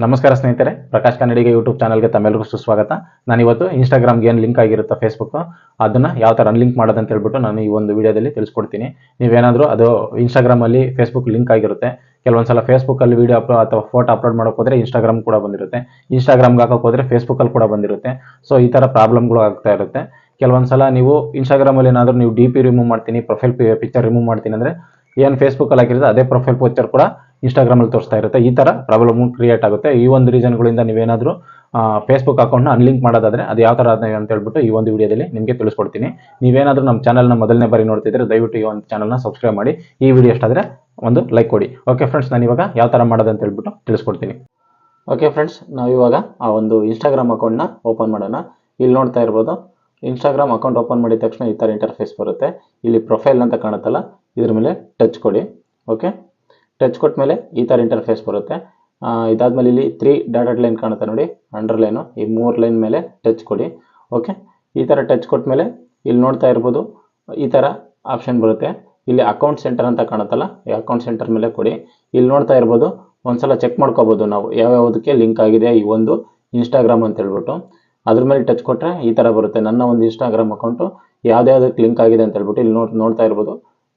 ನಮಸ್ಕಾರ ಸ್ನೇಹಿತರೆ, ಪ್ರಕಾಶ್ ಕನ್ನಡಿಗ ಯೂಟ್ಯೂಬ್ ಚಾನಲ್ಗೆ ತಮ್ಮೆಲ್ಲರಿಗೂ ಸುಸ್ವಾಗತ. ನಾನಿವತ್ತು ಇನ್ಸ್ಟಾಗ್ರಾಮ್ಗೆ ಏನು ಲಿಂಕ್ ಆಗಿರುತ್ತೆ ಫೇಸ್ಬುಕ್, ಅದನ್ನು ಯಾವ ಥರ ಅನ್ಲಿಂಕ್ ಮಾಡೋದು ಅಂತ ಹೇಳ್ಬಿಟ್ಟು ನಾನು ಈ ಒಂದು ವಿಡಿಯೋದಲ್ಲಿ ತಿಳಿಸ್ಕೊಡ್ತೀನಿ. ನೀವೇನಾದರೂ ಅದು ಇನ್ಸ್ಟಾಗ್ರಾಮಲ್ಲಿ ಫೇಸ್ಬುಕ್ ಲಿಂಕ್ ಆಗಿರುತ್ತೆ, ಕೆಲವೊಂದ್ಸಲ ಫೇಸ್ಬುಕ್ಕಲ್ಲಿ ವೀಡಿಯೋ ಅಥವಾ ಫೋಟೋ ಅಪ್ಲೋಡ್ ಮಾಡೋಕೆ ಹೋದರೆ ಇನ್ಸ್ಟಾಗ್ರಾಮ್ ಕೂಡ ಬಂದಿರುತ್ತೆ, ಇನ್ಸ್ಟಾಗ್ರಾಮ್ಗೆ ಹಾಕೋಕೆ ಹೋದರೆ ಫೇಸ್ಬುಕ್ಕಲ್ಲಿ ಕೂಡ ಬಂದಿರುತ್ತೆ. ಸೊ ಈ ಥರ ಪ್ರಾಬ್ಲಮ್ಗಳು ಆಗ್ತಾ ಇರುತ್ತೆ. ಕೆಲವೊಂದ್ಸಲ ನೀವು ಇನ್ಸ್ಟಾಗ್ರಾಮಲ್ಲಿ ಏನಾದರೂ ನೀವು ಡಿ ಪಿ ರಿಮೂವ್ ಮಾಡ್ತೀನಿ, ಪ್ರೊಫೈಲ್ ಪಿಕ್ಚರ್ ರಿಮೂವ್ ಮಾಡ್ತೀನಿ ಅಂದರೆ ಏನು ಫೇಸ್ಬುಕ್ಕಲ್ಲಿ ಹಾಕಿರುತ್ತೆ ಅದೇ ಪ್ರೊಫೈಲ್ ಪಿಕ್ಚರ್ ಕೂಡ ಇನ್ಸ್ಟಾಗ್ರಾಮಲ್ಲಿ ತೋರಿಸ್ತಾ ಇರುತ್ತೆ. ಈ ಥರ ಪ್ರಾಬ್ಲಮ್ ಕ್ರಿಯೇಟ್ ಆಗುತ್ತೆ. ಈ ಒಂದು ರೀಸನ್ಗಳಿಂದ ನೀವೇನಾದರೂ ಫೇಸ್ಬುಕ್ ಅಕೌಂಟ್ನ ಅನ್ಲಿಂಕ್ ಮಾಡೋದಾದರೆ ಅದು ಯಾವ ಥರ ಅಂತ ಹೇಳ್ಬಿಟ್ಟು ಈ ಒಂದು ವಿಡಿಯೋದಲ್ಲಿ ನಿಮಗೆ ತಿಳಿಸ್ಕೊಡ್ತೀನಿ. ನೀವೇನಾದರೂ ನಮ್ಮ ಚಾನಲ್ನ ಮೊದಲನೇ ಬಾರಿ ನೋಡ್ತಿದ್ರೆ ದಯವಿಟ್ಟು ಈ ಒಂದು ಚಾನಲ್ನ ಸಬ್ಸ್ಕ್ರೈಬ್ ಮಾಡಿ, ಈ ವಿಡಿಯೋ ಇಷ್ಟ ಆದರೆ ಒಂದು ಲೈಕ್ ಕೊಡಿ. ಓಕೆ ಫ್ರೆಂಡ್ಸ್, ನಾನು ಇವಾಗ ಯಾವ ಥರ ಮಾಡೋದು ಅಂತ ಹೇಳ್ಬಿಟ್ಟು ತಿಳಿಸ್ಕೊಡ್ತೀನಿ. ಓಕೆ ಫ್ರೆಂಡ್ಸ್, ನಾವು ಇವಾಗ ಆ ಒಂದು ಇನ್ಸ್ಟಾಗ್ರಾಮ್ ಅಕೌಂಟ್ನ ಓಪನ್ ಮಾಡೋಣ. ಇಲ್ಲಿ ನೋಡ್ತಾ ಇರ್ಬೋದು, ಇನ್ಸ್ಟಾಗ್ರಾಮ್ ಅಕೌಂಟ್ ಓಪನ್ ಮಾಡಿದ ತಕ್ಷಣ ಈ ಥರ ಇಂಟರ್ಫೇಸ್ ಬರುತ್ತೆ. ಇಲ್ಲಿ ಪ್ರೊಫೈಲ್ ಅಂತ ಕಾಣುತ್ತಲ್ಲ, ಇದ್ರ ಮೇಲೆ ಟಚ್ ಕೊಡಿ. ಓಕೆ, ಟಚ್ ಕೊಟ್ಟ ಮೇಲೆ ಈ ಥರ ಇಂಟರ್ಫೇಸ್ ಬರುತ್ತೆ. ಇದಾದ್ಮೇಲೆ ಇಲ್ಲಿ 3 ಡಾಟೆಡ್ ಲೈನ್ ಕಾಣುತ್ತೆ ನೋಡಿ, ಅಂಡರ್ಲೈನು, ಈ 3 ಲೈನ್ ಮೇಲೆ ಟಚ್ ಕೊಡಿ. ಓಕೆ, ಈ ಥರ ಟಚ್ ಕೊಟ್ಟ ಮೇಲೆ ಇಲ್ಲಿ ನೋಡ್ತಾ ಇರ್ಬೋದು ಈ ಥರ ಆಪ್ಷನ್ ಬರುತ್ತೆ. ಇಲ್ಲಿ ಅಕೌಂಟ್ ಸೆಂಟರ್ ಅಂತ ಕಾಣುತ್ತಲ್ಲ, ಈ ಅಕೌಂಟ್ ಸೆಂಟರ್ ಮೇಲೆ ಕೊಡಿ. ಇಲ್ಲಿ ನೋಡ್ತಾ ಇರ್ಬೋದು, ಒಂದ್ಸಲ ಚೆಕ್ ಮಾಡ್ಕೋಬೋದು ನಾವು ಯಾವ್ಯಾವುದಕ್ಕೆ ಲಿಂಕ್ ಆಗಿದೆ ಈ ಒಂದು ಇನ್ಸ್ಟಾಗ್ರಾಮ್ ಅಂತ ಹೇಳ್ಬಿಟ್ಟು. ಅದ್ರ ಮೇಲೆ ಟಚ್ ಕೊಟ್ಟರೆ ಈ ಥರ ಬರುತ್ತೆ, ನನ್ನ ಒಂದು ಇನ್ಸ್ಟಾಗ್ರಾಮ್ ಅಕೌಂಟು ಯಾವ್ದ್ಯಾವ್ದಕ್ಕೆ ಲಿಂಕ್ ಆಗಿದೆ ಅಂತ ಹೇಳ್ಬಿಟ್ಟು. ಇಲ್ಲಿ ನೋಡ್ತಾ ಇರ್ಬೋದು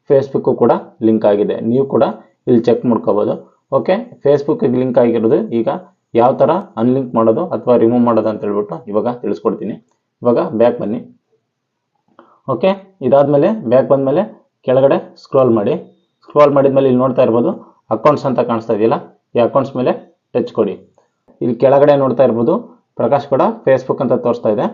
ಫೇಸ್ಬುಕ್ಕು ಕೂಡ ಲಿಂಕ್ ಆಗಿದೆ, ನೀವು ಕೂಡ ಇಲ್ಲಿ ಚೆಕ್ ಮಾಡ್ಕೋಬೋದು. ಓಕೆ, ಫೇಸ್ಬುಕ್ಕಿಗೆ ಲಿಂಕ್ ಆಗಿರೋದು ಈಗ ಯಾವ ಥರ ಅನ್ಲಿಂಕ್ ಮಾಡೋದು ಅಥವಾ ರಿಮೂವ್ ಮಾಡೋದು ಅಂತ ಹೇಳ್ಬಿಟ್ಟು ಇವಾಗ ತಿಳಿಸ್ಕೊಡ್ತೀನಿ. ಇವಾಗ ಬ್ಯಾಕ್ ಬನ್ನಿ. ಓಕೆ, ಇದಾದಮೇಲೆ ಬ್ಯಾಕ್ ಬಂದಮೇಲೆ ಕೆಳಗಡೆ ಸ್ಕ್ರೋಲ್ ಮಾಡಿ. ಸ್ಕ್ರೋಲ್ ಮಾಡಿದ್ಮೇಲೆ ಇಲ್ಲಿ ನೋಡ್ತಾ ಇರ್ಬೋದು ಅಕೌಂಟ್ಸ್ ಅಂತ ಕಾಣಿಸ್ತಾ ಇದೆಯಲ್ಲ, ಈ ಅಕೌಂಟ್ಸ್ ಮೇಲೆ ಟಚ್ ಕೊಡಿ. ಇಲ್ಲಿ ಕೆಳಗಡೆ ನೋಡ್ತಾ ಇರ್ಬೋದು ಪ್ರಕಾಶ್ ಕೂಡ ಫೇಸ್ಬುಕ್ ಅಂತ ತೋರಿಸ್ತಾ ಇದೆ.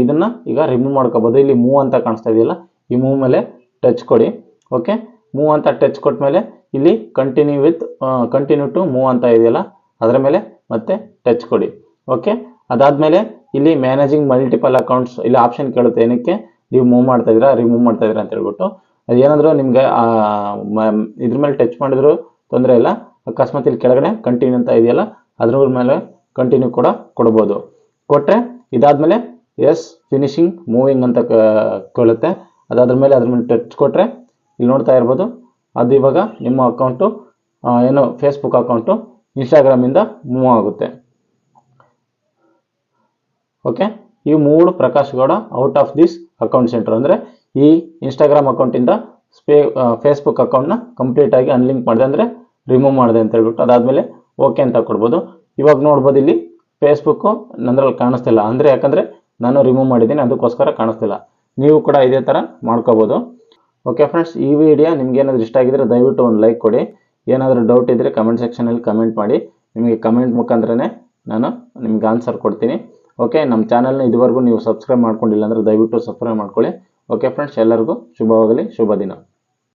ಇದನ್ನು ಈಗ ರಿಮೂವ್ ಮಾಡ್ಕೋಬೋದು. ಇಲ್ಲಿ ಮೂವ್ ಅಂತ ಕಾಣಿಸ್ತಾ ಇದೆಯಲ್ಲ, ಈ ಮೂವ್ ಮೇಲೆ ಟಚ್ ಕೊಡಿ. ಓಕೆ, ಮೂವ್ ಅಂತ ಟಚ್ ಕೊಟ್ಟ ಮೇಲೆ ಇಲ್ಲಿ ಕಂಟಿನ್ಯೂ ಟು ಮೂವ್ ಅಂತ ಇದೆಯಲ್ಲ, ಅದರ ಮೇಲೆ ಮತ್ತೆ ಟಚ್ ಕೊಡಿ. ಓಕೆ, ಅದಾದಮೇಲೆ ಇಲ್ಲಿ ಮ್ಯಾನೇಜಿಂಗ್ ಮಲ್ಟಿಪಲ್ ಅಕೌಂಟ್ಸ್ ಇಲ್ಲಿ ಆಪ್ಷನ್ ಕೇಳುತ್ತೆ, ಏನಕ್ಕೆ ನೀವು ಮೂವ್ ಮಾಡ್ತಾ ಇದ್ದೀರಾ ರಿಮೂವ್ ಮಾಡ್ತಾ ಇದ್ದೀರಾ ಅಂತ ಹೇಳ್ಬಿಟ್ಟು. ಅದೇನಾದರೂ ನಿಮಗೆ ಇದ್ರ ಮೇಲೆ ಟಚ್ ಮಾಡಿದ್ರು ತೊಂದರೆ ಇಲ್ಲ. ಅಕಸ್ಮಾತ್ ಇಲ್ಲಿ ಕೆಳಗಡೆ ಕಂಟಿನ್ಯೂ ಅಂತ ಇದೆಯಲ್ಲ, ಅದ್ರ ಮೇಲೆ ಕಂಟಿನ್ಯೂ ಕೂಡ ಕೊಡ್ಬೋದು. ಕೊಟ್ಟರೆ ಇದಾದಮೇಲೆ ಎಸ್ ಫಿನಿಶಿಂಗ್ ಮೂವಿಂಗ್ ಅಂತ ಕೇಳುತ್ತೆ. ಅದ್ರ ಮೇಲೆ ಟಚ್ ಕೊಟ್ಟರೆ ಇಲ್ಲಿ ನೋಡ್ತಾ ಇರ್ಬೋದು ಅದು ಇವಾಗ ನಿಮ್ಮ ಅಕೌಂಟು ಏನು ಫೇಸ್ಬುಕ್ ಅಕೌಂಟು ಇನ್ಸ್ಟಾಗ್ರಾಮಿಂದ ಮೂವ್ ಆಗುತ್ತೆ. ಓಕೆ, ಈ 3 Prakash Gowda out of this account centre, ಅಂದರೆ ಈ ಇನ್ಸ್ಟಾಗ್ರಾಮ್ ಅಕೌಂಟಿಂದ ಫೇಸ್ಬುಕ್ ಅಕೌಂಟ್ನ ಕಂಪ್ಲೀಟಾಗಿ ಅನ್ಲಿಂಕ್ ಮಾಡಿದೆ, ಅಂದರೆ ರಿಮೂವ್ ಮಾಡಿದೆ ಅಂತ ಹೇಳ್ಬಿಟ್ಟು. ಅದಾದಮೇಲೆ ಓಕೆ ಅಂತ ಕೊಡ್ಬೋದು. ಇವಾಗ ನೋಡ್ಬೋದು ಇಲ್ಲಿ ಫೇಸ್ಬುಕ್ಕು ನಂದ್ರಲ್ಲಿ ಕಾಣಿಸ್ತಿಲ್ಲ, ಅಂದರೆ ಯಾಕಂದರೆ ನಾನು ರಿಮೂವ್ ಮಾಡಿದ್ದೀನಿ ಅದಕ್ಕೋಸ್ಕರ ಕಾಣಿಸ್ತಿಲ್ಲ. ನೀವು ಕೂಡ ಇದೇ ಥರ ಮಾಡ್ಕೋಬೋದು. ಓಕೆ ಫ್ರೆಂಡ್ಸ್, ಈ ವಿಡಿಯೋ ನಿಮ್ಗೆ ಏನಾದರೂ ಇಷ್ಟ ಆಗಿದ್ರೆ ದಯವಿಟ್ಟು ಒಂದು ಲೈಕ್ ಕೊಡಿ. ಏನಾದರೂ ಡೌಟ್ ಇದ್ದರೆ ಕಮೆಂಟ್ ಸೆಕ್ಷನಲ್ಲಿ ಕಮೆಂಟ್ ಮಾಡಿ, ನಿಮಗೆ ಕಮೆಂಟ್ ಮುಖಾಂತರನೇ ನಾನು ನಿಮ್ಗೆ ಆನ್ಸರ್ ಕೊಡ್ತೀನಿ. ಓಕೆ, ನಮ್ಮ ಚಾನಲ್ನ ಇದುವರೆಗೂ ನೀವು ಸಬ್ಸ್ಕ್ರೈಬ್ ಮಾಡ್ಕೊಂಡಿಲ್ಲ ಅಂದರೆ ದಯವಿಟ್ಟು ಸಬ್ಸ್ಕ್ರೈಬ್ ಮಾಡ್ಕೊಳ್ಳಿ. ಓಕೆ ಫ್ರೆಂಡ್ಸ್, ಎಲ್ಲರಿಗೂ ಶುಭವಾಗಲಿ, ಶುಭ ದಿನ.